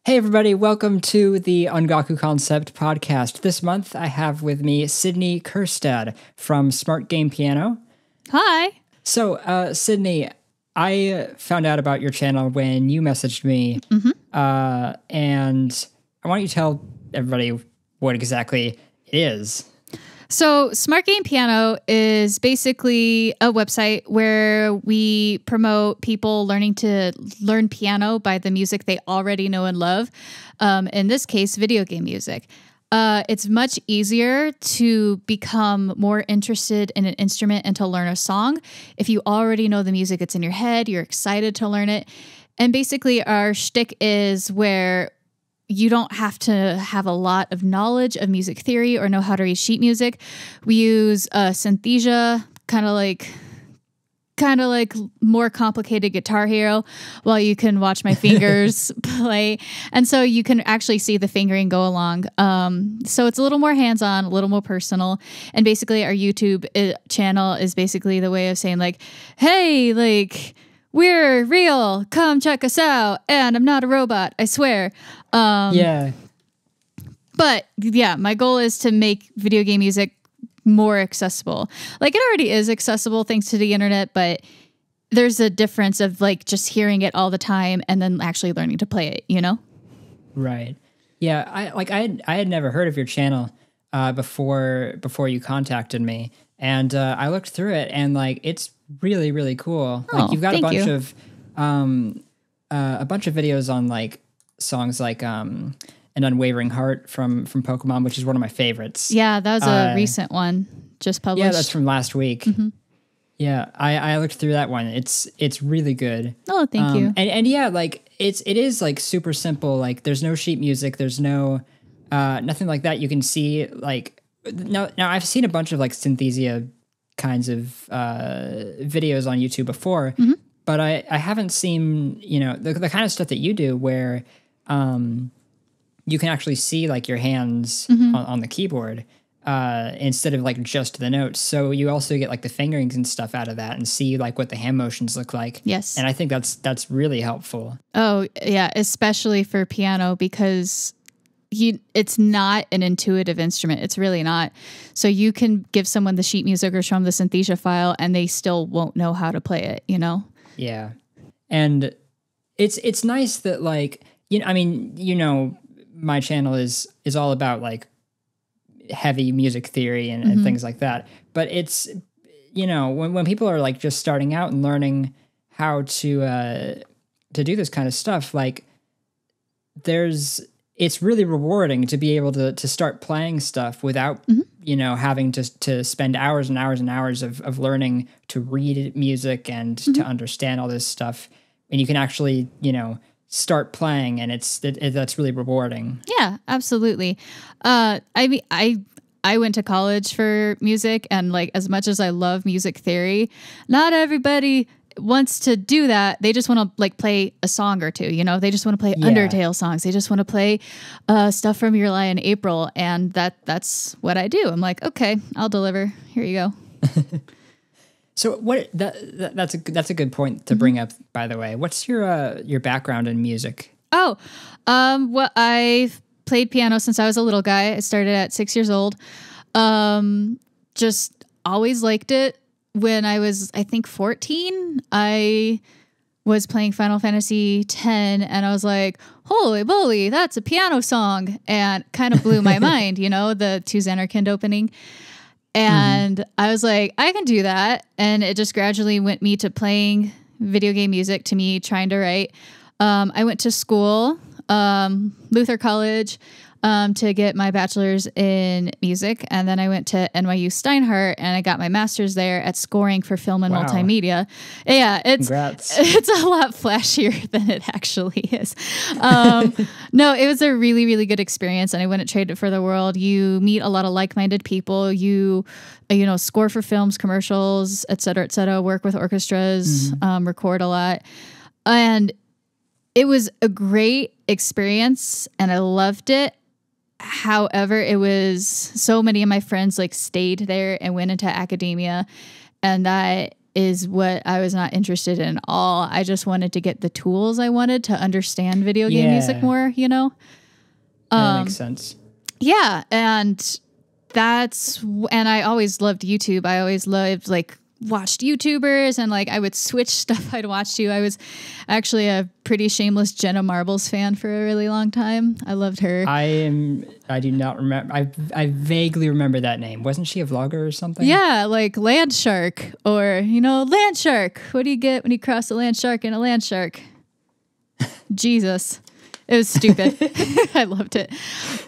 Hey everybody, welcome to the Ongaku Concept podcast. This month I have with me Sydney Kjerstad from SmartGamePiano. Hi. So, Sydney, I found out about your channel when you messaged me, and I want you to tell everybody what exactly it is. So SmartGamePiano is basically a website where we promote people learning to learn piano by the music they already know and love. In this case, video game music. It's much easier to become more interested in an instrument and to learn a song if you already know the music. It's in your head, you're excited to learn it. And basically our shtick is where you don't have to have a lot of knowledge of music theory or know how to read sheet music. We use synesthesia, kind of like more complicated Guitar Hero, while you can watch my fingers play. And so you can actually see the fingering go along. So it's a little more hands-on, a little more personal. And basically our YouTube channel is basically the way of saying like, hey, like, we're real. Come check us out. And I'm not a robot, I swear. Yeah. But yeah, my goal is to make video game music more accessible. Like, it already is accessible thanks to the internet, but there's a difference of like just hearing it all the time and then actually learning to play it, you know? Right. Yeah, I had never heard of your channel before you contacted me, and I looked through it, and like it's really, really cool. Like, you've got a bunch of videos on like songs like An Unwavering Heart from Pokemon, which is one of my favorites. Yeah, that was a recent one just published. Yeah, that's from last week. Mm-hmm. Yeah, I looked through that one. It's really good. Oh, thank you. And yeah, like it is like super simple. Like, there's no sheet music. There's no nothing like that. You can see like now I've seen a bunch of like synthesia kinds of videos on YouTube before, but I haven't seen, you know, the kind of stuff that you do where you can actually see like your hands on the keyboard instead of like just the notes. So you also get like the fingerings and stuff out of that and see like what the hand motions look like. Yes. And I think that's really helpful. Oh, yeah, especially for piano, because it's not an intuitive instrument. It's really not. So you can give someone the sheet music or show them the synesthesia file and they still won't know how to play it, you know? Yeah. And it's nice that like, you know, I mean, you know, my channel is all about like heavy music theory and things like that. But it's, you know, when people are like just starting out and learning how to do this kind of stuff, like it's really rewarding to be able to start playing stuff without, you know, having to spend hours and hours and hours of learning to read music and to understand all this stuff. And you can actually, you know, start playing, and that's really rewarding. Yeah, absolutely. I mean, I went to college for music, and like, as much as I love music theory, not everybody wants to do that. They just want to like play a song or two, you know, they just want to play Undertale songs. They just want to play stuff from Your Lie in April. And that's what I do. I'm like, okay, I'll deliver. Here you go. So that's a good point to bring up, by the way. What's your background in music? Oh, well, I've played piano since I was a little guy. I started at 6 years old. Just always liked it. When I was, I think, 14, I was playing Final Fantasy X, and I was like, holy moly, that's a piano song, and kind of blew my mind, you know, the To Xanarkand opening. And I was like, I can do that. And it just gradually went me to playing video game music, to me trying to write. I went to school, Luther College, to get my bachelor's in music. And then I went to NYU Steinhardt and I got my master's there at scoring for film and multimedia. Yeah, it's a lot flashier than it actually is. No, it was a really, really good experience, and I wouldn't trade it for the world. You meet a lot of like-minded people. You know, score for films, commercials, et cetera, work with orchestras, record a lot. And it was a great experience and I loved it. However, it was so many of my friends like stayed there and went into academia, and that is what I was not interested in at all. I just wanted to get the tools I wanted to understand video game music more, you know? That makes sense. Yeah. And I always loved YouTube. I always loved like watched YouTubers and like I would switch stuff I'd watch to. I was actually a pretty shameless Jenna Marbles fan for a really long time. I loved her. I do not remember. I vaguely remember that name. Wasn't she a vlogger or something? Yeah, like Land Shark or, you know, Land Shark. What do you get when you cross a land shark and a land shark? Jesus. It was stupid. I loved it.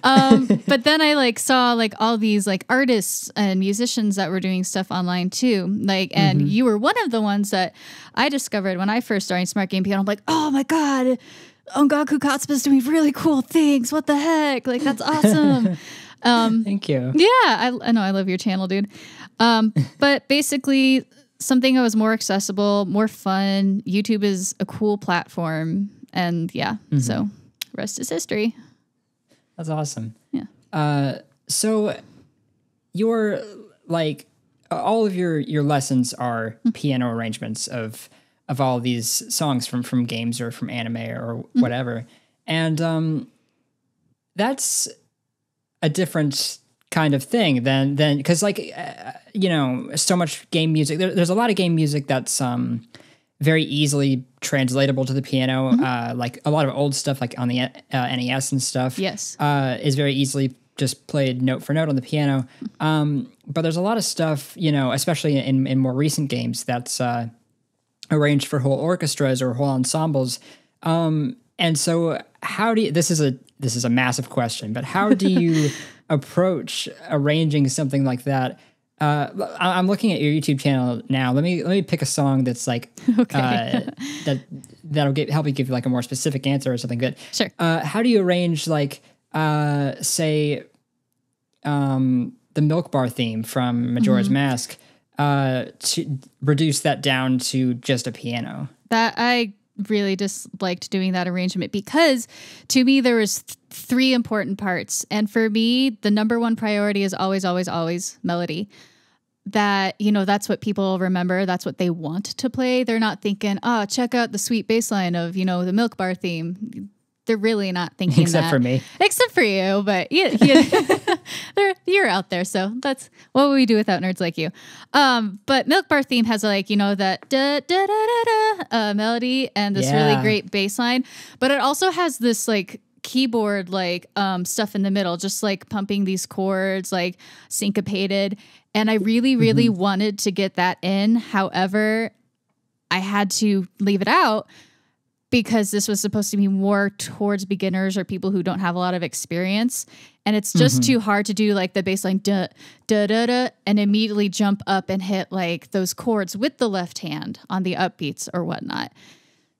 But then I like saw like all these like artists and musicians that were doing stuff online too. Like, and you were one of the ones that I discovered when I first started SmartGamePiano. I'm like, oh my God, Ongaku Katsuba's doing really cool things. What the heck? Like, that's awesome. Thank you. Yeah, I know. I love your channel, dude. But basically something that was more accessible, more fun. YouTube is a cool platform. And yeah, so rest is history. That's awesome. Yeah. So your like all of your lessons are piano arrangements of all these songs from games or from anime or whatever. And that's a different kind of thing than because like you know, so much game music. There's a lot of game music that's very easily translatable to the piano. Like a lot of old stuff, like on the NES and stuff. Yes. Is very easily just played note for note on the piano. But there's a lot of stuff, you know, especially in more recent games, that's arranged for whole orchestras or whole ensembles. And so, how do you? This is a massive question, but how do you approach arranging something like that? I'm looking at your YouTube channel now. Let me pick a song that's like that'll help you give like a more specific answer or something. But sure. How do you arrange like say the Milk Bar theme from Majora's Mask to reduce that down to just a piano? That I really disliked doing that arrangement because to me there was three important parts, and for me the number one priority is always melody. That, you know, that's what people remember, that's what they want to play. They're not thinking, oh, check out the sweet bass line of, you know, the Milk Bar theme. They're really not thinking except for me, except for you, but you're out there, so that's what would we do without nerds like you. But Milk Bar theme has like, you know, that da da da da da melody and this really great bass line, but it also has this like keyboard like stuff in the middle, just like pumping these chords like syncopated, and I really wanted to get that in. However, I had to leave it out because this was supposed to be more towards beginners or people who don't have a lot of experience. And it's just too hard to do like the bass line da da da da and immediately jump up and hit like those chords with the left hand on the upbeats or whatnot.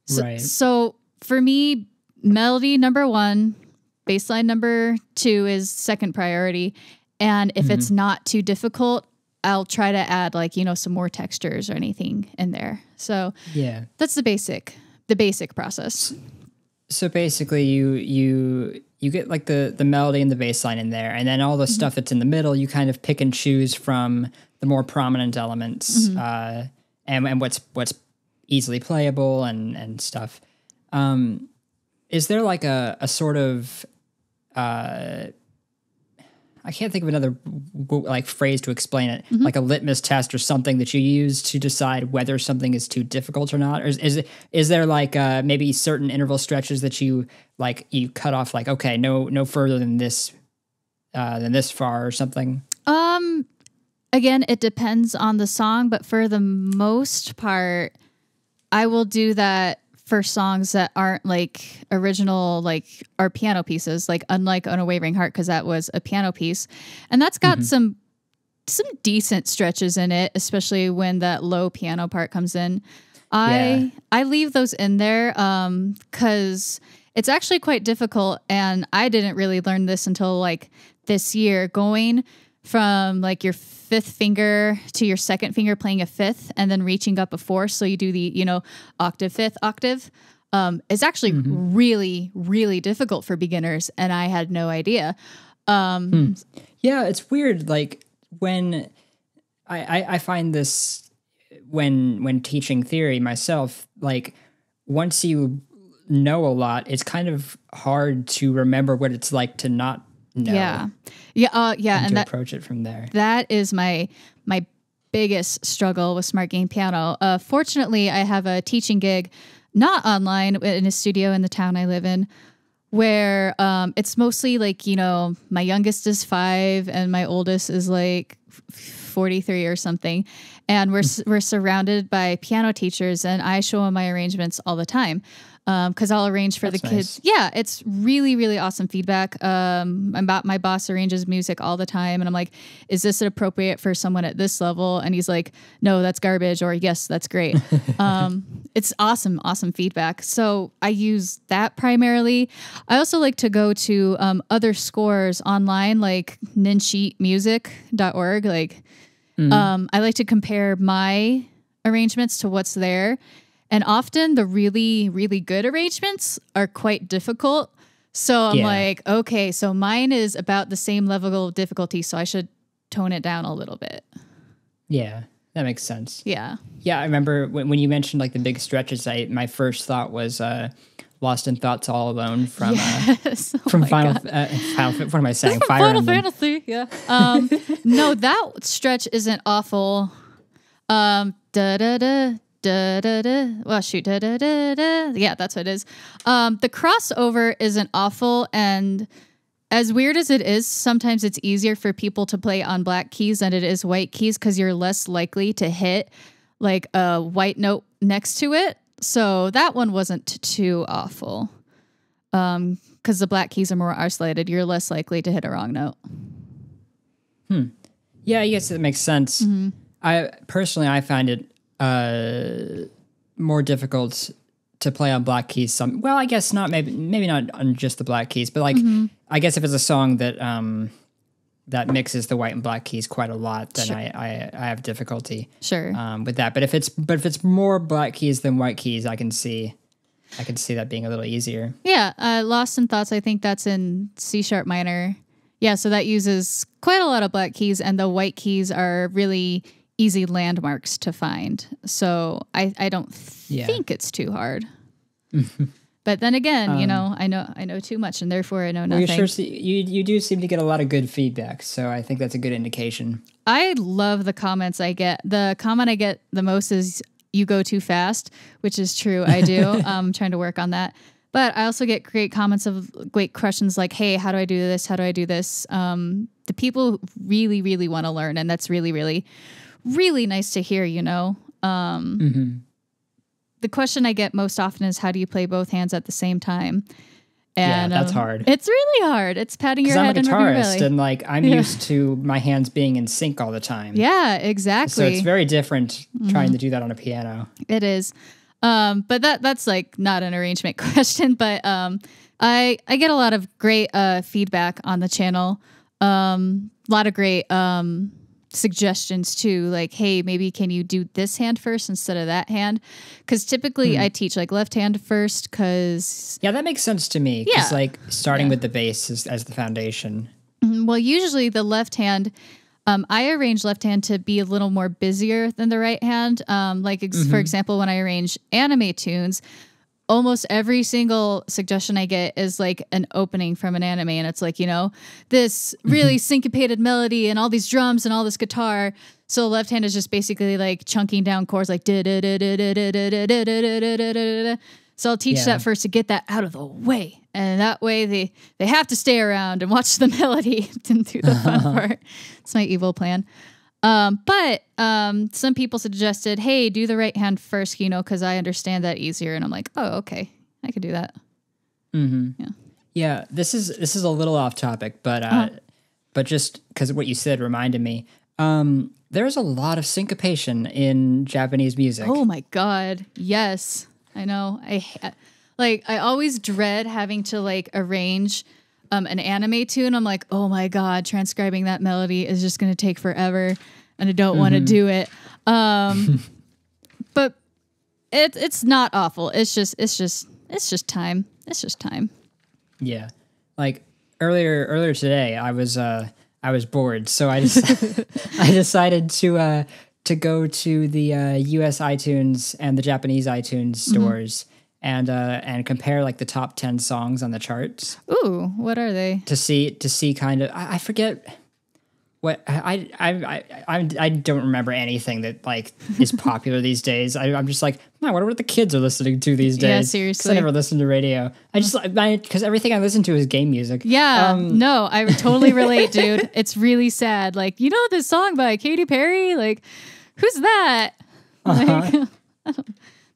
So for me, melody number one, bass line number two is second priority. And if it's not too difficult, I'll try to add like, you know, some more textures or anything in there. So yeah, that's the basic process. So basically you get like the melody and the bass line in there, and then all the stuff that's in the middle, you kind of pick and choose from the more prominent elements, and what's easily playable and stuff. Is there like a sort of I can't think of another like phrase to explain it, like a litmus test or something that you use to decide whether something is too difficult or not? Or is there like maybe certain interval stretches that you cut off, like, okay, no further than this far or something? Again, it depends on the song, but for the most part, I will do that for songs that aren't like original, like our piano pieces, like unlike On a Wavering Heart, because that was a piano piece. And that's got some decent stretches in it, especially when that low piano part comes in. I leave those in there because it's actually quite difficult. And I didn't really learn this until like this year, going from like your fifth finger to your second finger playing a fifth and then reaching up a fourth. So you do the, you know, octave, fifth, octave. It's actually really, really difficult for beginners. And I had no idea. Yeah, it's weird. Like when I find this when teaching theory myself, like once you know a lot, it's kind of hard to remember what it's like to not know. And to approach it from there. That is my biggest struggle with SmartGamePiano. Fortunately, I have a teaching gig, not online, in a studio in the town I live in, where it's mostly like, you know, my youngest is 5 and my oldest is like 43 or something. And we're surrounded by piano teachers, and I show them my arrangements all the time. Because I'll arrange for the kids. Nice. Yeah, it's really, really awesome feedback. My boss arranges music all the time, and I'm like, is this appropriate for someone at this level? And he's like, no, that's garbage, or yes, that's great. It's awesome feedback. So I use that primarily. I also like to go to other scores online, like ninsheetmusic.org. Like, I like to compare my arrangements to what's there. And often the really, really good arrangements are quite difficult. So I'm like, okay, so mine is about the same level of difficulty, so I should tone it down a little bit. Yeah, that makes sense. Yeah. Yeah, I remember when you mentioned like the big stretches, my first thought was Lost in Thoughts All Alone from Final what am I saying? From Final Fantasy, yeah. No, that stretch isn't awful. Well, shoot, yeah, that's what it is. The crossover isn't awful, and as weird as it is, sometimes it's easier for people to play on black keys than it is white keys because you're less likely to hit like a white note next to it. So that one wasn't too awful. Because the black keys are more isolated, you're less likely to hit a wrong note. Yeah, I guess that makes sense. Mm-hmm. I find it more difficult to play on black keys. I guess not. Maybe not on just the black keys, but like I guess if it's a song that that mixes the white and black keys quite a lot, then I have difficulty with that. But if it's more black keys than white keys, I can see that being a little easier. Yeah, Lost in Thoughts, I think that's in C# minor. Yeah, so that uses quite a lot of black keys, and the white keys are really easy landmarks to find. So I don't think it's too hard. But then again, you know, I know too much, and therefore I know nothing. Well, you do seem to get a lot of good feedback, so I think that's a good indication. I love the comments I get. The comment I get the most is "you go too fast," which is true. I do. I'm trying to work on that. But I also get great comments of great questions like, "Hey, how do I do this? How do I do this?" The people really, really want to learn, and that's really, really, really nice to hear. You know. The question I get most often is, how do you play both hands at the same time? And that's hard. It's really hard. It's patting your head and rubbing your belly. I'm a guitarist, and like I'm used to my hands being in sync all the time. Yeah, exactly. So it's very different trying to do that on a piano. It is. But that's like not an arrangement question, but I get a lot of great feedback on the channel. A lot of great suggestions too, like, hey, maybe can you do this hand first instead of that hand? Because typically I teach like left hand first, because that makes sense to me, because like starting with the bass as the foundation. Well, usually the left hand, I arrange left hand to be a little more busier than the right hand. For example, when I arrange anime tunes, almost every single suggestion I get is like an opening from an anime, and it's like, you know, this really syncopated melody and all these drums and all this guitar. So left hand is just basically like chunking down chords like da da da da da da da da da da da da. So I'll teach that first to get that out of the way, and that way they have to stay around and watch the melody and do the fun part. It's my evil plan. But some people suggested, hey, do the right hand first, you know, because I understand that easier. And I'm like, oh, okay, I could do that. Yeah. This is a little off topic, but just because what you said reminded me, there's a lot of syncopation in Japanese music. Oh my God. Yes, I know. I always dread having to like arrange an anime tune. I'm like, oh my God, transcribing that melody is just going to take forever, and I don't want to do it. But it's not awful. It's just time. It's just time. Yeah. Like earlier today, I was bored, so I decided to to go to the US iTunes and the Japanese iTunes stores and compare like the top 10 songs on the charts. Ooh, what are they? To see kind of I forget what I don't remember anything that like is popular these days. I'm just like, I wonder what the kids are listening to these days. Yeah, seriously. I never listen to radio. I just because everything I listen to is game music. Yeah, no, I totally relate, dude. It's really sad. Like, you know this song by Katy Perry? Like, who's that? Like,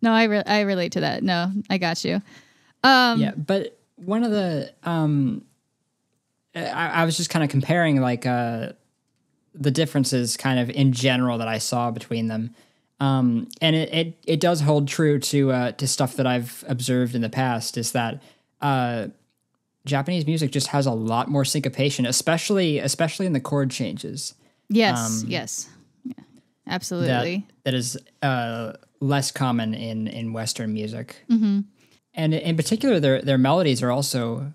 no, I relate to that. No, I got you. Yeah, but one of the I was just kind of comparing like the differences kind of in general that I saw between them. And it does hold true to stuff that I've observed in the past, is that Japanese music just has a lot more syncopation, especially in the chord changes. Yes, yes. Yeah, absolutely. That is less common in Western music. And in particular, their melodies are also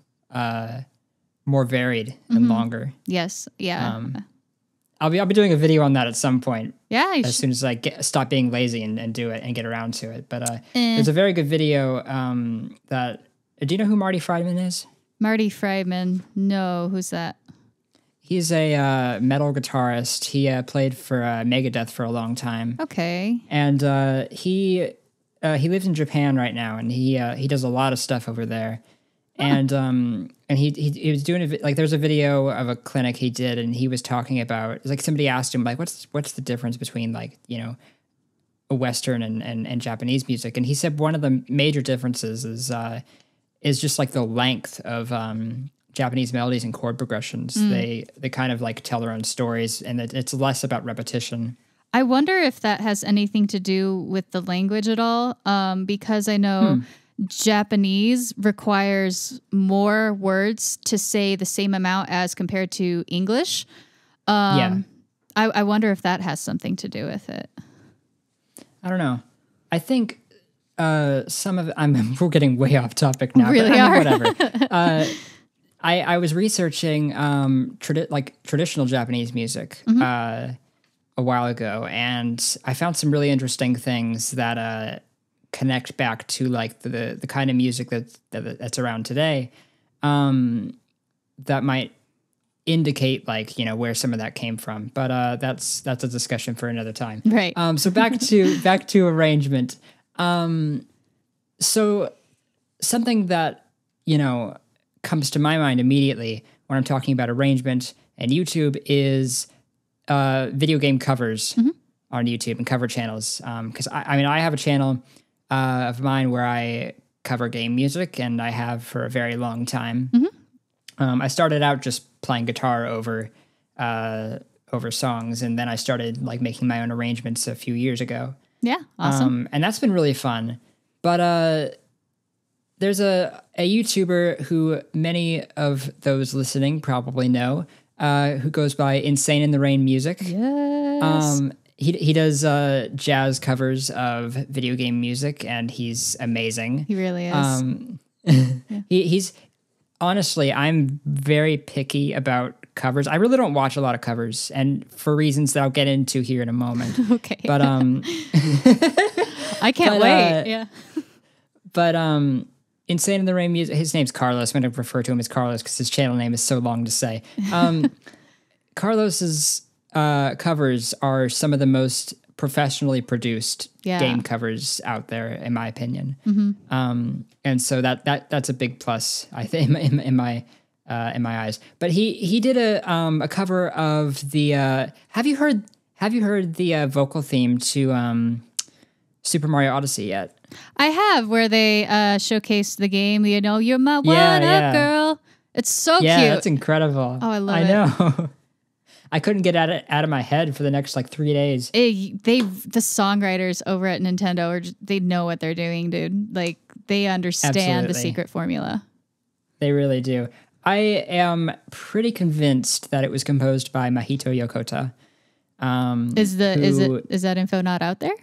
more varied and longer. Yes, yeah. I'll be doing a video on that at some point. Yeah, as soon as I stop being lazy and do it and get around to it. But there's a very good video that. Do you know who Marty Friedman is? Marty Friedman. No, who's that? He's a metal guitarist. He played for Megadeth for a long time. Okay. And he lives in Japan right now, and he does a lot of stuff over there. And he was doing like there's a video of a clinic he did, and he was talking about, like, somebody asked him like what's the difference between, like, you know, a Western and Japanese music, and he said one of the major differences is just like the length of Japanese melodies and chord progressions. They kind of like tell their own stories, and it's less about repetition. I wonder if that has anything to do with the language at all, because I know Japanese requires more words to say the same amount as compared to English. I wonder if that has something to do with it. I don't know. I think some of it, we're getting way off topic now. Really but, are. Whatever. I was researching traditional Japanese music a while ago, and I found some really interesting things that connect back to like the kind of music that's around today, that might indicate, like, you know, where some of that came from. But that's a discussion for another time. Right. So back to arrangement. So something that, you know, comes to my mind immediately when I'm talking about arrangement and YouTube is video game covers on YouTube and cover channels. Because I mean, I have a channel of mine where I cover game music, and I have for a very long time. I started out just playing guitar over songs, and then I started like making my own arrangements a few years ago. Yeah, awesome. And that's been really fun. But there's a YouTuber who many of those listening probably know, who goes by Insaneintherainmusic. Yes. He does jazz covers of video game music, and he's amazing. He really is. He's honestly, I'm very picky about covers. I really don't watch a lot of covers, and for reasons that I'll get into here in a moment. Okay. But I can't wait. Yeah. But Insane in the Rain music. His name's Carlos. I'm going to refer to him as Carlos because his channel name is so long to say. Carlos's covers are some of the most professionally produced game covers out there, in my opinion. And so that's a big plus, I think, in my eyes. But he did a cover of the. Have you heard the vocal theme to Super Mario Odyssey yet? I have, where they showcase the game. You know, you're my one-up girl. It's so cute. Yeah, that's incredible. Oh, I love it. I know. I couldn't get it out of my head for the next like 3 days. The songwriters over at Nintendo they know what they're doing, dude. Like, they understand the secret formula. They really do. I am pretty convinced that it was composed by Mahito Yokota. Is that info not out there?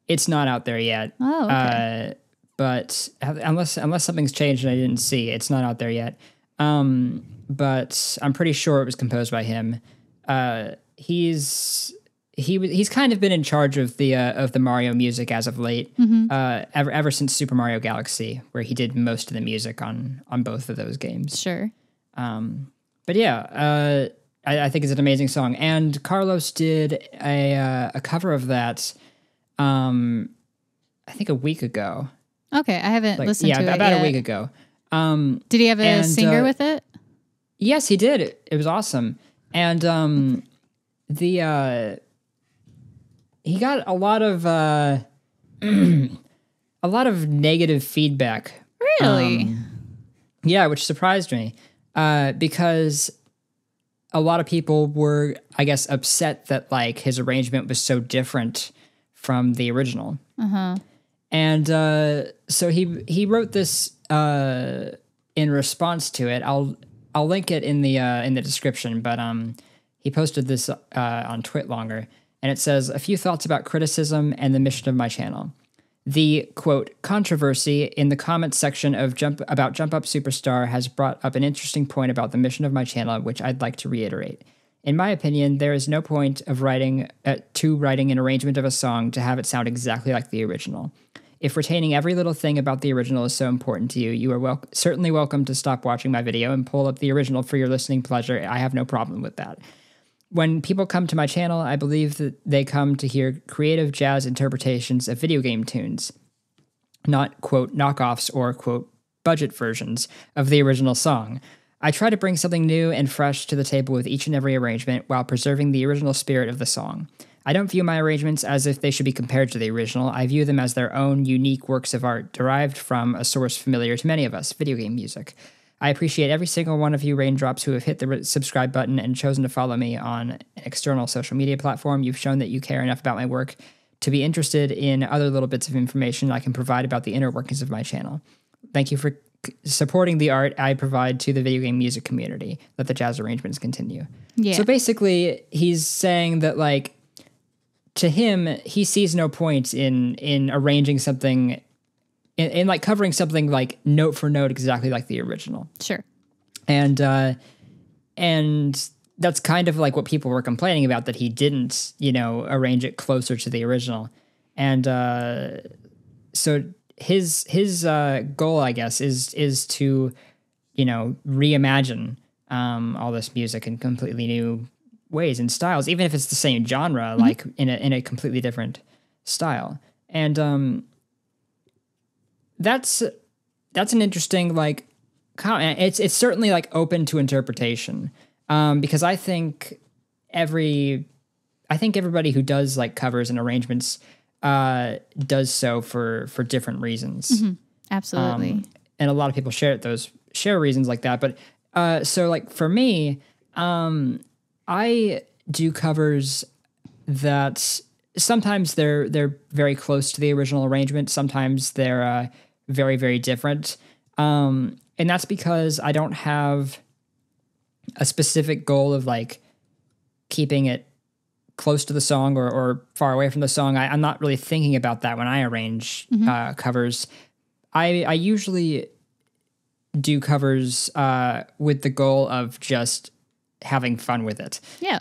It's not out there yet. Oh, okay. But unless something's changed and I didn't see, it's not out there yet. But I'm pretty sure it was composed by him. He's he's kind of been in charge of the Mario music as of late, ever since Super Mario Galaxy, where he did most of the music on both of those games. Sure. But yeah, I think it's an amazing song, and Carlos did a cover of that. I think a week ago. Okay, I haven't listened to it about yet. a week ago. Did he have a singer with it? Yes, he did. It was awesome, and he got a lot of negative feedback. Really? Yeah, which surprised me, because a lot of people were, I guess, upset that like his arrangement was so different from the original. And so he wrote this in response to it. I'll link it in the description, but he posted this on Twitlonger, and it says, "A few thoughts about criticism and the mission of my channel. The, quote, controversy in the comments section of Jump Up Superstar has brought up an interesting point about the mission of my channel, which I'd like to reiterate. In my opinion, there is no point of writing an arrangement of a song to have it sound exactly like the original. If retaining every little thing about the original is so important to you, you are certainly welcome to stop watching my video and pull up the original for your listening pleasure. I have no problem with that. When people come to my channel, I believe that they come to hear creative jazz interpretations of video game tunes, not, quote, knockoffs or, quote, budget versions of the original song. I try to bring something new and fresh to the table with each and every arrangement while preserving the original spirit of the song. I don't view my arrangements as if they should be compared to the original. I view them as their own unique works of art derived from a source familiar to many of us, video game music. I appreciate every single one of you raindrops who have hit the subscribe button and chosen to follow me on an external social media platform. You've shown that you care enough about my work to be interested in other little bits of information I can provide about the inner workings of my channel. Thank you for supporting the art I provide to the video game music community. Let the jazz arrangements continue." Yeah. So basically, he's saying that, like, to him, he sees no point in arranging something, in like covering something like note for note exactly like the original. Sure. And that's kind of like what people were complaining about, that he didn't, arrange it closer to the original. And so his goal, I guess, is to, reimagine all this music in completely new ways and styles, even if it's the same genre, like in a completely different style. And that's an interesting, like, comment. It's certainly like open to interpretation, because I think everybody who does like covers and arrangements does so for different reasons. Absolutely. And a lot of people share reasons like that. But so like for me, I do covers that sometimes they're very close to the original arrangement. Sometimes they're very, very different. And that's because I don't have a specific goal of like keeping it close to the song or far away from the song. I'm not really thinking about that when I arrange covers. I usually do covers with the goal of just having fun with it. Yeah.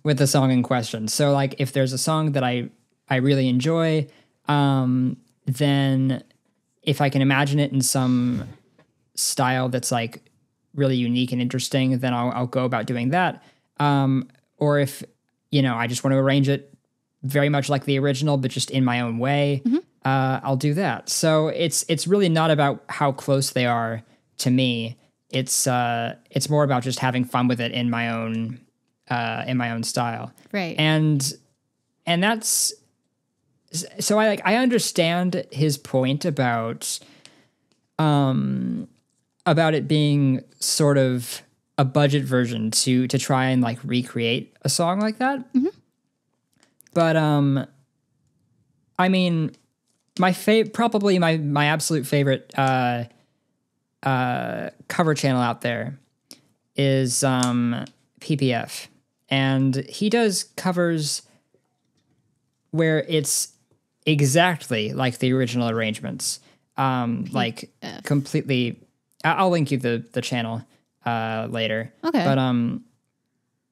With the song in question. So like if there's a song that I really enjoy, then if I can imagine it in some style that's like really unique and interesting, then I'll go about doing that. Or if, I just want to arrange it very much like the original, but just in my own way, I'll do that. So it's really not about how close they are to me. It's more about just having fun with it in my own style. Right. And that's, so I understand his point about it being sort of a budget version to try and like recreate a song like that. But I mean, probably my absolute favorite cover channel out there is PPF, and he does covers where it's exactly like the original arrangements, like completely. I'll link you the channel later. Okay. But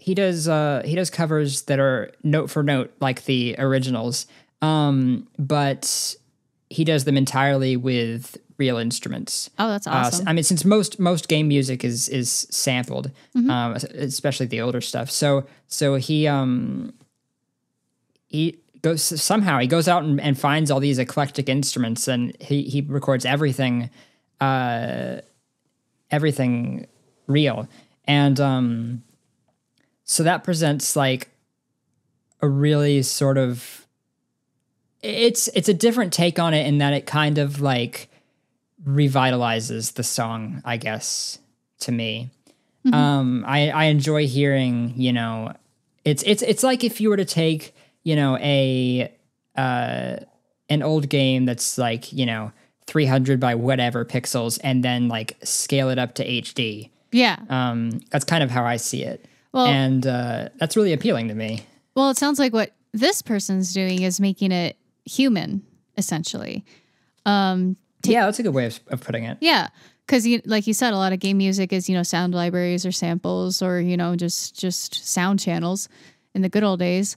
he does covers that are note for note like the originals, but he does them entirely with real instruments. Oh, that's awesome. I mean, since most game music is sampled, especially the older stuff. So he goes out and finds all these eclectic instruments, and he records everything real. And so that presents like a really sort of, it's a different take on it in that it kind of like revitalizes the song, I guess, to me. I enjoy hearing, you know, it's like if you were to take, you know, an old game that's like, you know, 300 by whatever pixels and then like scale it up to HD. Yeah. That's kind of how I see it. Well, and that's really appealing to me. Well, it sounds like what this person's doing is making it human, essentially. Yeah, that's a good way of putting it. Yeah, because like you said, a lot of game music is, you know, sound libraries or samples or, you know, just sound channels in the good old days.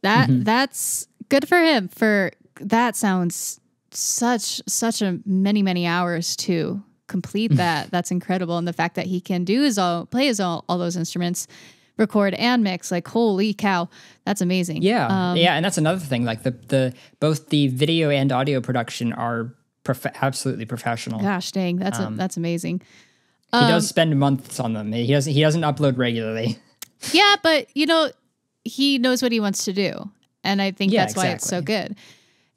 That's good for him. For that sounds such a many hours to complete that. That's incredible. And the fact that he can play all those instruments, record and mix, like holy cow, that's amazing. Yeah, and that's another thing. Like the both the video and audio production are absolutely professional. Gosh dang, that's amazing. He does spend months on them. He doesn't upload regularly. Yeah, but you know, he knows what he wants to do, and I think that's why it's so good.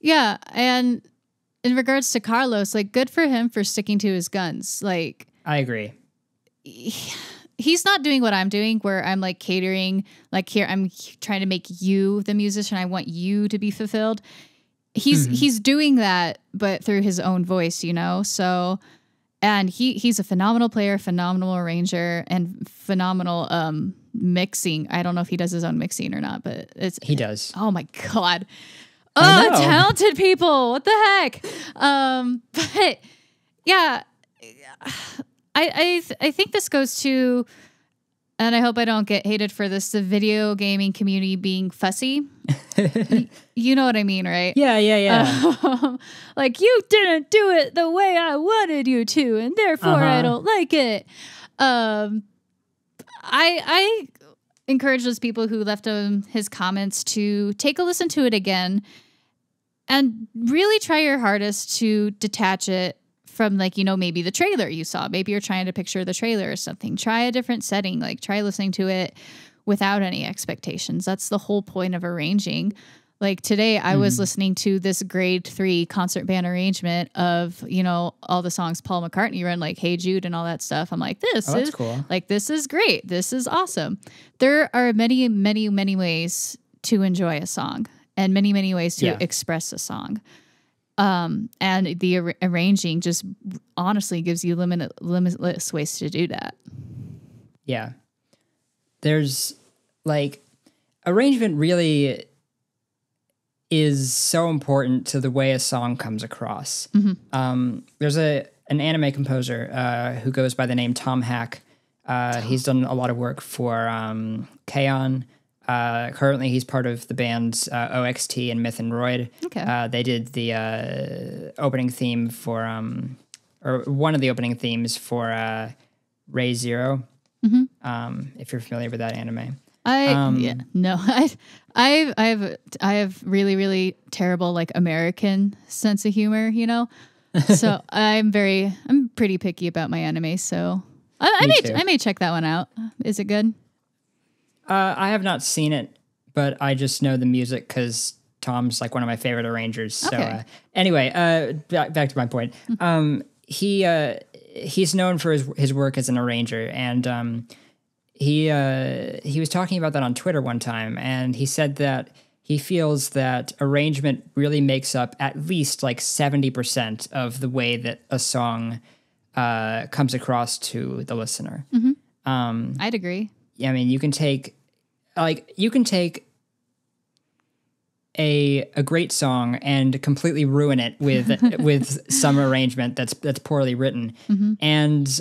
Yeah, and in regards to Carlos, like, good for him for sticking to his guns. Like, I agree. He's not doing what I'm doing, where I'm like catering, like, here I'm trying to make you the musician. I want you to be fulfilled. He's doing that, but through his own voice, you know? So, and he's a phenomenal player, phenomenal arranger, and phenomenal mixing. I don't know if he does his own mixing or not, but he does. Oh my God. Oh, talented people. What the heck? But yeah, I think this goes to, and I hope I don't get hated for this, the video gaming community being fussy. You know what I mean, right? Yeah. Like, you didn't do it the way I wanted you to, and therefore I don't like it. I encourage those people who left his comments to take a listen to it again and really try your hardest to detach it from, like, you know, maybe the trailer you saw. Maybe you're trying to picture the trailer or something. Try a different setting. Like, try listening to it without any expectations. That's the whole point of arranging. Like, today I was listening to this grade 3 concert band arrangement of, you know, all the songs Paul McCartney wrote, like Hey Jude and all that stuff. I'm like, this is cool. Like, this is great. This is awesome. There are many ways to enjoy a song, and many ways to express a song. And the arranging just honestly gives you limitless ways to do that. Yeah. There's, like, arrangement really is so important to the way a song comes across. There's an anime composer who goes by the name Tom Hack. He's done a lot of work for K-On! Currently, he's part of the bands OXT and Myth and Roid. Okay. They did the opening theme for, or one of the opening themes for Ray Zero. If you're familiar with that anime. I have really terrible, like, American sense of humor, you know. So I'm pretty picky about my anime. So I may check that one out. Is it good? I have not seen it, but I just know the music because Tom's like one of my favorite arrangers. So anyway, back to my point. He's known for his work as an arranger, and he was talking about that on Twitter one time, and he said that he feels that arrangement really makes up at least like 70% of the way that a song comes across to the listener. I'd agree. I mean, you can take a great song and completely ruin it with some arrangement that's poorly written. And,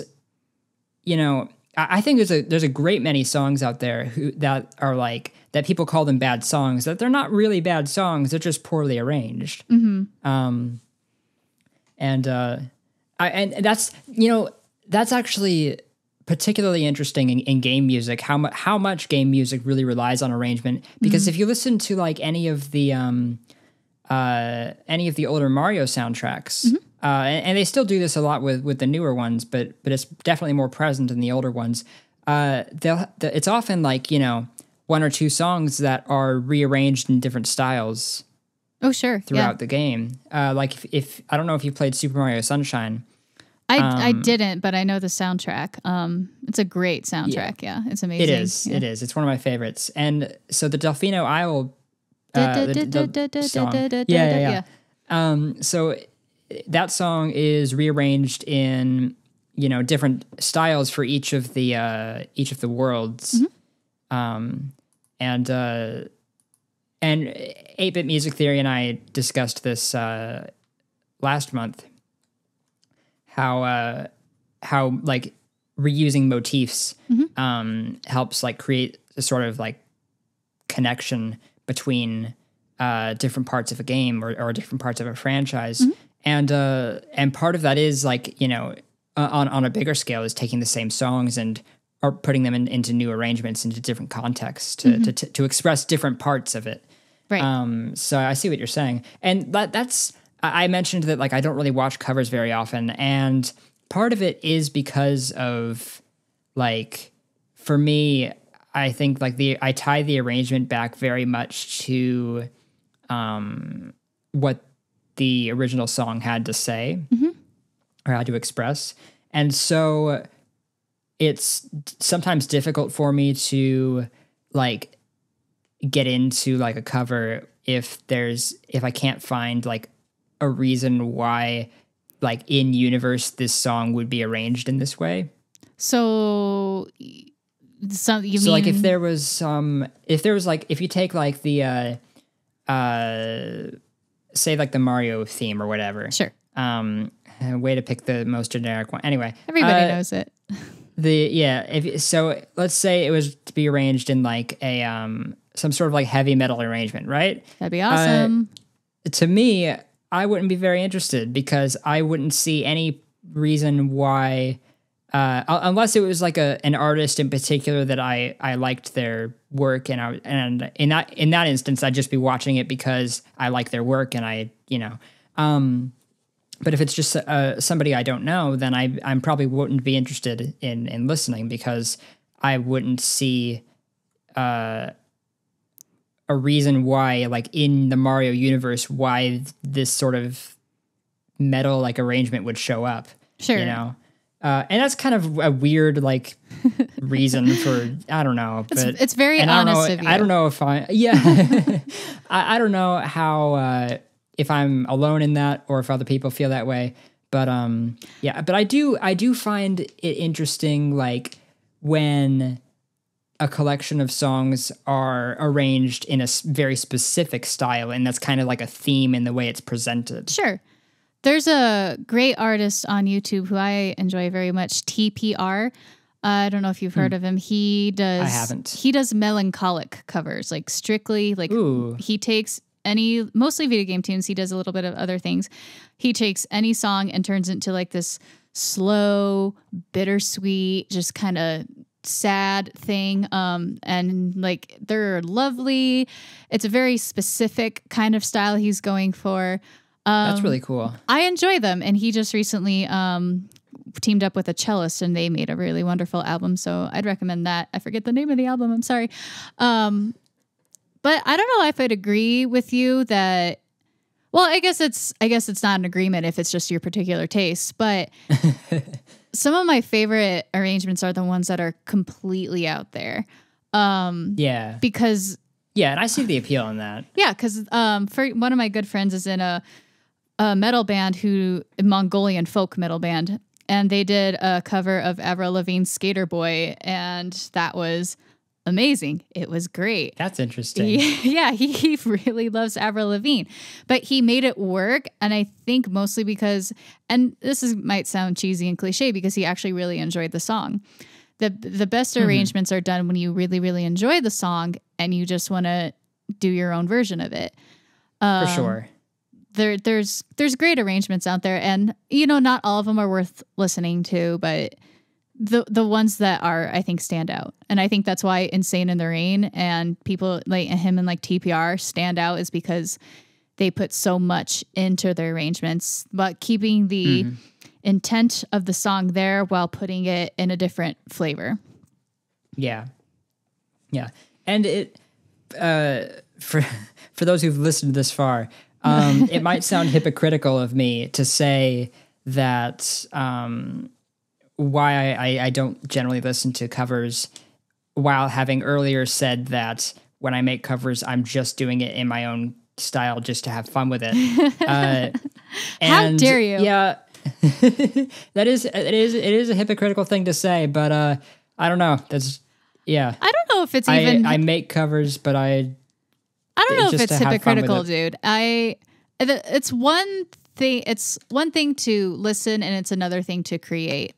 you know, I think there's a great many songs out there that are like that people call them bad songs, that they're not really bad songs, they're just poorly arranged. And that's, that's actually particularly interesting in game music, how much game music really relies on arrangement, because if you listen to like any of the older Mario soundtracks, and they still do this a lot with the newer ones, but it's definitely more present in the older ones. It's often like, one or two songs that are rearranged in different styles. Oh, sure. Throughout the game. Like if I don't know if you played Super Mario Sunshine. I didn't, but I know the soundtrack. It's a great soundtrack. Yeah, it's amazing. It is. Yeah. It is. It's one of my favorites. And so the Delfino Isle song. Yeah. So that song is rearranged in different styles for each of the worlds. And 8-Bit Music Theory and I discussed this last month. How like reusing motifs helps like create a sort of like connection between different parts of a game or different parts of a franchise, and part of that is like on a bigger scale is taking the same songs and or putting them into new arrangements into different contexts to express different parts of it. Right. So I see what you're saying, and that's. I mentioned that like I don't really watch covers very often, and part of it is because of like for me, I think like I tie the arrangement back very much to what the original song had to say or had to express, and so it's sometimes difficult for me to like get into like a cover if I can't find like a reason why like in universe this song would be arranged in this way. So like if there was like if you take like the say like the Mario theme or whatever. Sure. Way to pick the most generic one. Anyway, everybody knows it. So let's say it was to be arranged in like a some sort of like heavy metal arrangement, right? That'd be awesome. To me, I wouldn't be very interested because I wouldn't see any reason why, unless it was like an artist in particular that I liked their work, and in that instance I'd just be watching it because I like their work and but if it's just somebody I don't know, then I probably wouldn't be interested in listening because I wouldn't see a reason why, like in the Mario universe, why this sort of metal like arrangement would show up. Sure. And that's kind of a weird like reason for, I don't know, but it's very honest of you. I don't know if I don't know how if I'm alone in that or if other people feel that way, but but I do find it interesting like when a collection of songs are arranged in a very specific style, and that's kind of like a theme in the way it's presented. Sure. There's a great artist on YouTube who I enjoy very much, TPR. I don't know if you've heard of him. I haven't. He does melancholic covers, like strictly, like he takes mostly video game tunes. He does a little bit of other things. He takes any song and turns it into like this slow, bittersweet, just kind of sad thing, and like they're lovely. It's a very specific kind of style he's going for. That's really cool. I enjoy them, and he just recently teamed up with a cellist, and they made a really wonderful album. So I'd recommend that. I forget the name of the album. I'm sorry, but I don't know if I'd agree with you that. Well, I guess it's not an agreement if it's just your particular taste, but. Some of my favorite arrangements are the ones that are completely out there. Because... Yeah, and I see the appeal in that. Yeah, because for one of my good friends is in a metal band a Mongolian folk metal band, and they did a cover of Avril Lavigne's Skater Boy, and that was amazing. It was great. That's interesting. Yeah, he really loves Avril Lavigne, but he made it work. And I think mostly because, and this might sound cheesy and cliche, because he actually really enjoyed the song. The best arrangements are done when you really, really enjoy the song and you just want to do your own version of it. For sure. There's great arrangements out there, and not all of them are worth listening to, but the ones that are, I think, stand out. And I think that's why Insane in the Rain and people like him and like TPR stand out, is because they put so much into their arrangements, but keeping the intent of the song there while putting it in a different flavor. Yeah. Yeah. And it, for those who've listened this far, it might sound hypocritical of me to say that, why I don't generally listen to covers, while having earlier said that when I make covers, I'm just doing it in my own style just to have fun with it. How dare you? Yeah. it is a hypocritical thing to say, but I don't know. That's I don't know if it's even I make covers, but I don't know if it's hypocritical, dude. It's one thing. It's one thing to listen, and it's another thing to create,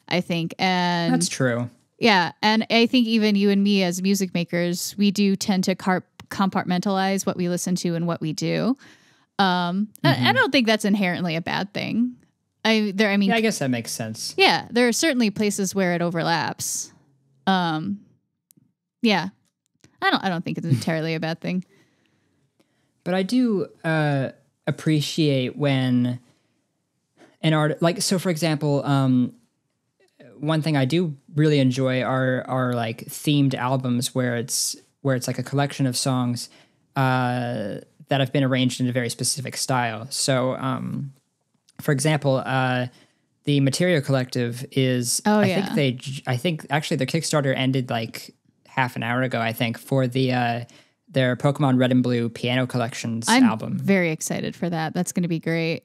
I think. And that's true. Yeah, and I think even you and me as music makers, we do tend to compartmentalize what we listen to and what we do. I don't think that's inherently a bad thing. I guess that makes sense. Yeah, there are certainly places where it overlaps. Yeah, I don't think it's entirely a bad thing. But I do appreciate when an art, like, so for example, one thing I do really enjoy are like themed albums where it's like a collection of songs that have been arranged in a very specific style. So, for example, the Materia Collective is, I think actually their Kickstarter ended like half an hour ago, I think, for their Pokemon Red and Blue Piano Collections album. I'm very excited for that. That's going to be great.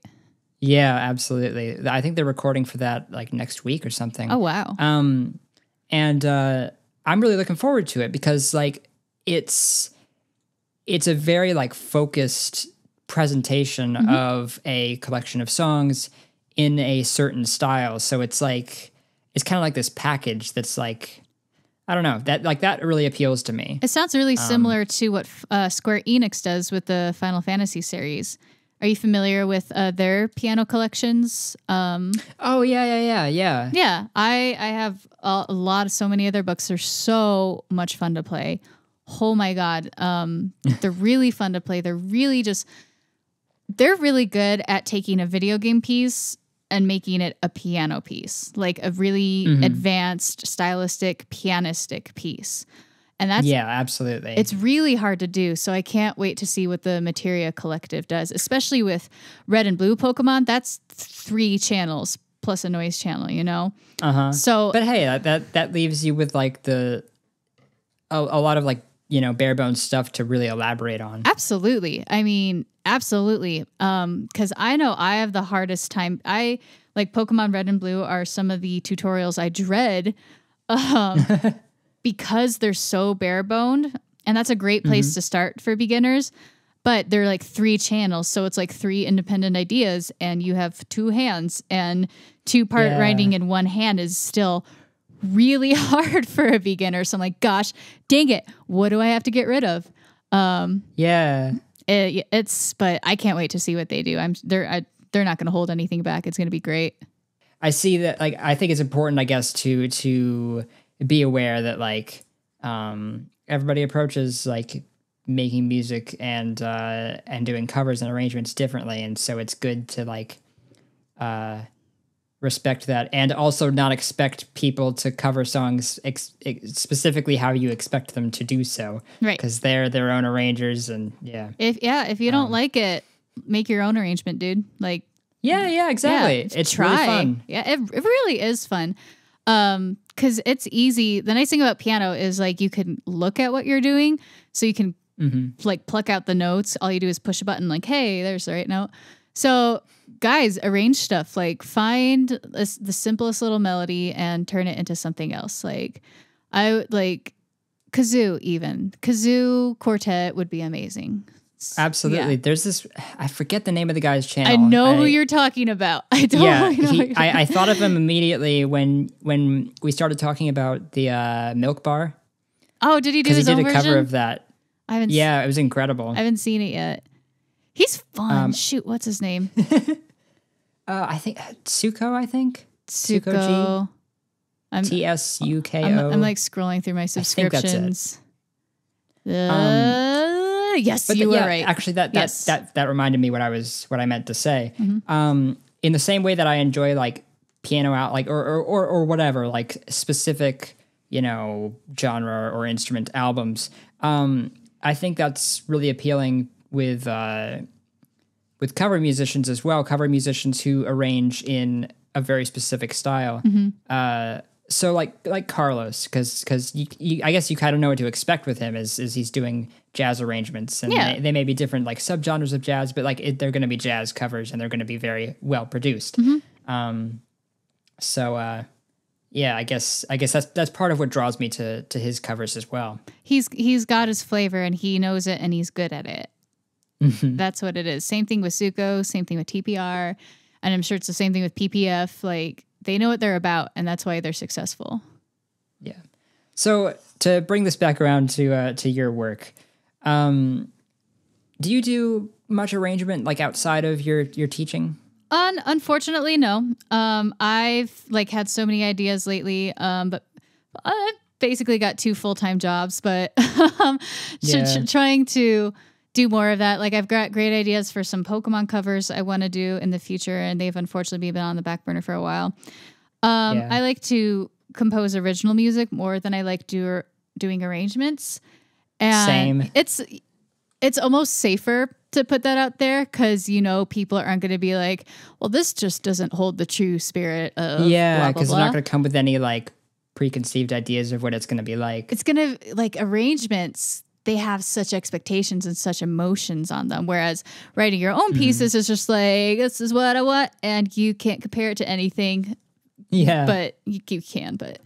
Yeah, absolutely. I think they're recording for that like next week or something. Oh, wow. And I'm really looking forward to it because like it's a very like focused presentation of a collection of songs in a certain style. So it's like, it's kind of like this package that's like, I don't know, that really appeals to me. It sounds really similar to what Square Enix does with the Final Fantasy series. Are you familiar with their piano collections? Oh, yeah. Yeah, I have so many of their books. They're so much fun to play. Oh my God. They're really fun to play. They're really good at taking a video game piece and making it a piano piece, like a really advanced, stylistic, pianistic piece. And that's, yeah, absolutely. It's really hard to do. So I can't wait to see what the Materia Collective does, especially with Red and Blue Pokemon. That's 3 channels plus a noise channel, So, but hey, that leaves you with like a lot of like, bare bones stuff to really elaborate on. Absolutely. I mean, absolutely. Because I know I have the hardest time. I like Pokemon Red and Blue are some of the tutorials I dread. Because they're so bare boned, and that's a great place to start for beginners, but they're like 3 channels. So it's like 3 independent ideas and you have 2 hands, and 2-part writing in 1 hand is still really hard for a beginner. So I'm like, gosh, dang it. What do I have to get rid of? But I can't wait to see what they do. They're not going to hold anything back. It's going to be great. I see that. Like, I think it's important, I guess, to be aware that like everybody approaches like making music and doing covers and arrangements differently, and so it's good to like respect that, and also not expect people to cover songs specifically how you expect them to do so, right? Because they're their own arrangers, and if you don't like it, make your own arrangement, dude. Like exactly. It's really fun. Yeah, it really is fun. Because it's easy. The nice thing about piano is like you can look at what you're doing, so you can like pluck out the notes. All you do is push a button, like, hey, there's the right note. So guys, arrange stuff. Like find the simplest little melody and turn it into something else. Like I like kazoo quartet would be amazing. Absolutely. Yeah. There's this, I forget the name of the guy's channel. I know who you're talking about. I don't know. I thought of him immediately when we started talking about the Milk Bar. Oh, did he do his own version? He did a cover of that. It was incredible. I haven't seen it yet. He's fun. Shoot, what's his name? I think Tsuko, Tsuko G. Tsuko. I'm like scrolling through my subscriptions. Yes, you were right. Actually, that reminded me what I meant to say. In the same way that I enjoy like piano out, like or whatever, like specific, genre or instrument albums. I think that's really appealing with cover musicians as well. Cover musicians who arrange in a very specific style. So like Carlos, because I guess you kind of know what to expect with him as he's doing jazz arrangements, and they may be different like subgenres of jazz, but like they're going to be jazz covers and they're going to be very well produced. I guess that's part of what draws me to his covers as well. He's got his flavor and he knows it and he's good at it. That's what it is. Same thing with Tsuko, same thing with TPR, and I'm sure it's the same thing with PPF. Like they know what they're about, and that's why they're successful. Yeah. So to bring this back around to your work, do you do much arrangement like outside of your teaching? Unfortunately, no. I've like had so many ideas lately, but I've basically got 2 full-time jobs, but trying to do more of that. Like I've got great ideas for some Pokemon covers I want to do in the future, and they've unfortunately been on the back burner for a while. I like to compose original music more than I like doing arrangements. And Same. It's almost safer to put that out there because people aren't going to be like, well, this just doesn't hold the true spirit of blah, blah, because blah. they're not going to come with any like preconceived ideas of what it's going to be like. It's going to like arrangements. They have such expectations and such emotions on them. Whereas writing your own pieces is just like, this is what I want. And you can't compare it to anything. Yeah. But you can, but,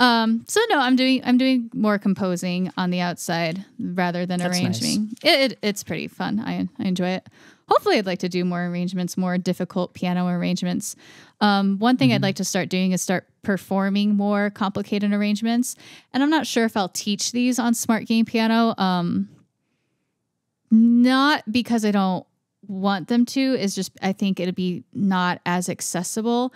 so no, I'm doing more composing on the outside rather than arranging. Nice. It's pretty fun. I enjoy it. Hopefully I'd like to do more arrangements, more difficult piano arrangements. One thing I'd like to start doing is start performing more complicated arrangements. And I'm not sure if I'll teach these on SmartGamePiano. Not because I don't want them to, it's just I think it'd be not as accessible.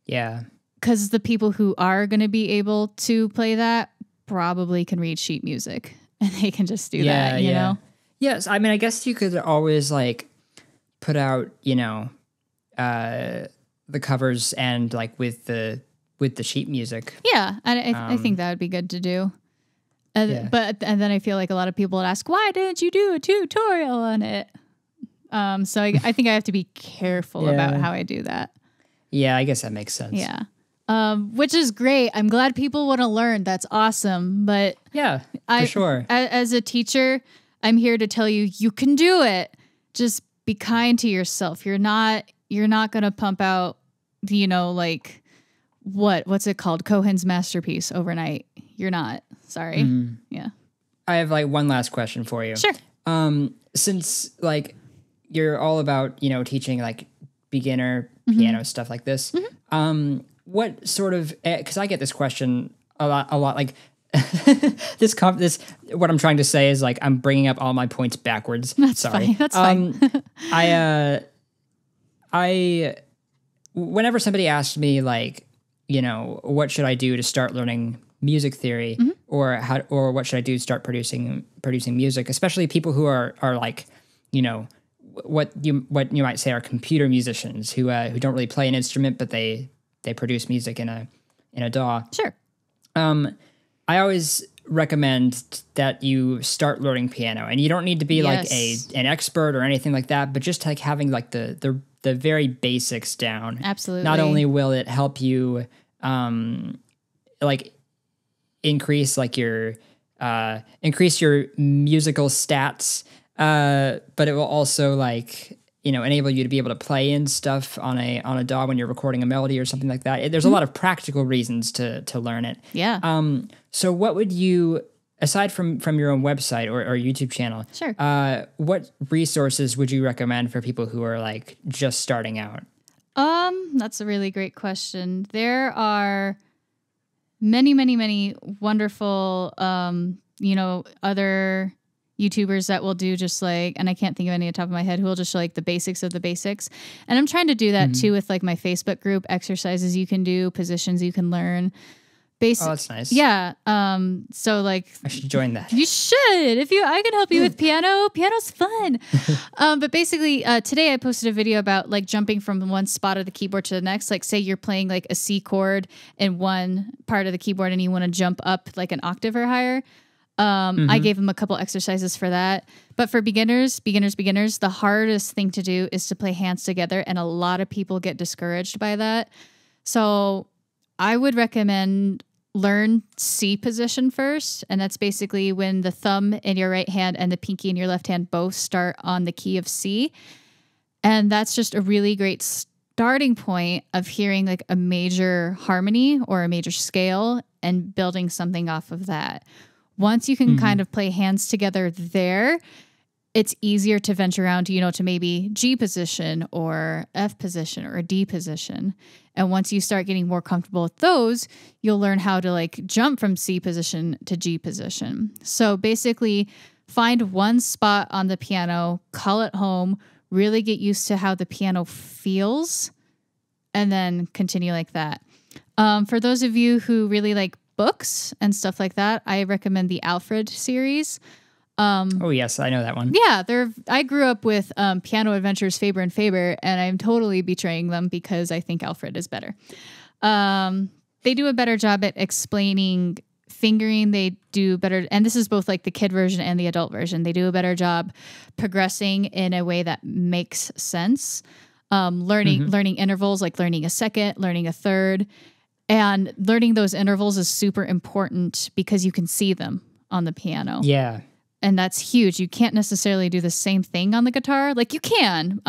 Yeah. Because the people who are going to be able to play that probably can read sheet music and they can just do that, you know? Yes. I mean, I guess you could always like put out, the covers and like with the sheet music. Yeah. And I think that would be good to do. And then I feel like a lot of people would ask, why didn't you do a tutorial on it? So I think I have to be careful about how I do that. Yeah, I guess that makes sense. Yeah. Which is great. I'm glad people want to learn. That's awesome. But yeah, for sure. As a teacher, I'm here to tell you, you can do it. Just be kind to yourself. You're not going to pump out, like what's it called? Cohen's masterpiece overnight. You're not. Sorry. Yeah. I have like one last question for you. Sure. Since like you're all about, teaching like beginner piano stuff like this, what sort of, because I get this question a lot, like this what I'm trying to say is like I'm bringing up all my points backwards. That's fine. That's fine. I whenever somebody asks me like, what should I do to start learning music theory, or what should I do to start producing music, especially people who are like, what you might say are computer musicians who don't really play an instrument, but they produce music in a DAW. Sure. I always recommend that you start learning piano, and you don't need to be like an expert or anything like that, but just like having like the very basics down. Absolutely. Not only will it help you like increase your musical stats, but it will also like enable you to be able to play in stuff on a DAW when you're recording a melody or something like that. There's a lot of practical reasons to learn it. Yeah. So what would you aside from your own website or YouTube channel, Sure. What resources would you recommend for people who are like just starting out? That's a really great question. There are many wonderful, other YouTubers that will do just like, and I can't think of any on the top of my head, who will just show like the basics of the basics. And I'm trying to do that too with like my Facebook group, exercises you can do, positions you can learn. Oh, that's nice. Yeah. So like I should join that. you should. I can help you with piano. Piano's fun. But basically, today I posted a video about like jumping from one spot of the keyboard to the next. Like say you're playing like a C chord in one part of the keyboard and you want to jump up like an octave or higher. I gave them a couple exercises for that. But for beginners, the hardest thing to do is to play hands together. And a lot of people get discouraged by that. So I would recommend learn C position first. And that's basically when the thumb in your right hand and the pinky in your left hand both start on the key of C. And that's just a really great starting point of hearing like a major harmony or a major scale and building something off of that. Once you can kind of play hands together there, it's easier to venture around, to maybe G position or F position or a D position. And once you start getting more comfortable with those, you'll learn how to like jump from C position to G position. So basically find one spot on the piano, call it home, really get used to how the piano feels, and then continue like that. For those of you who really like books and stuff like that, I recommend the Alfred series. Oh yes, I know that one. Yeah, I grew up with Piano Adventures Faber and Faber, and I'm totally betraying them because I think Alfred is better. They do a better job at explaining fingering. They do better, and this is both like the kid version and the adult version. They do a better job progressing in a way that makes sense. Learning intervals, like learning a second, learning a third, and learning those intervals is super important because you can see them on the piano. Yeah. And that's huge. You can't necessarily do the same thing on the guitar. Like you can.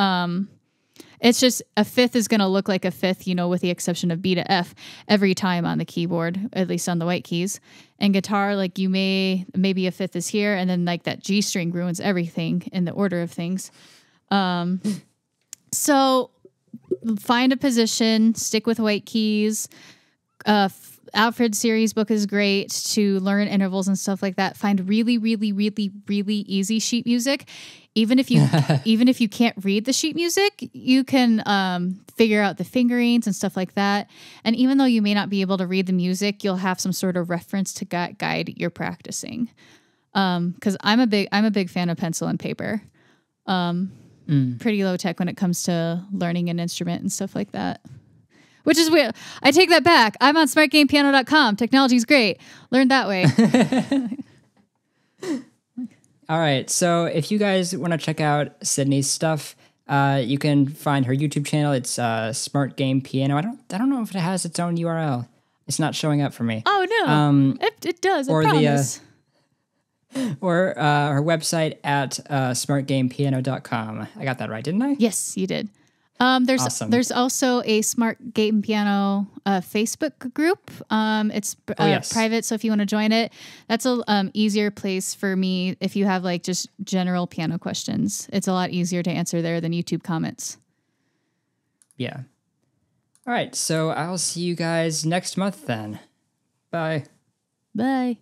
It's just a fifth is going to look like a fifth, with the exception of B to F every time on the keyboard, at least on the white keys. And guitar, like maybe a fifth is here. And then like that G string ruins everything in the order of things. So find a position, stick with white keys. Alfred series book is great to learn intervals and stuff like that. Find really easy sheet music. Even if you can't read the sheet music, you can figure out the fingerings and stuff like that. And even though you may not be able to read the music, you'll have some sort of reference to guide your practicing. Because I'm a big fan of pencil and paper. Pretty low tech when it comes to learning an instrument and stuff like that. Which is weird. I take that back. I'm on SmartGamePiano.com. Technology's great. Learn that way. All right. So if you guys want to check out Sydney's stuff, you can find her YouTube channel. It's SmartGamePiano. I don't know if it has its own URL. It's not showing up for me. Oh no, it does. I promise. Or her website at SmartGamePiano.com. I got that right, didn't I? Yes, you did. Awesome. There's also a Smart Game Piano Facebook group. It's private, so if you want to join it, that's a easier place for me if you have like just general piano questions. It's a lot easier to answer there than YouTube comments. Yeah. All right, so I'll see you guys next month then. Bye. Bye.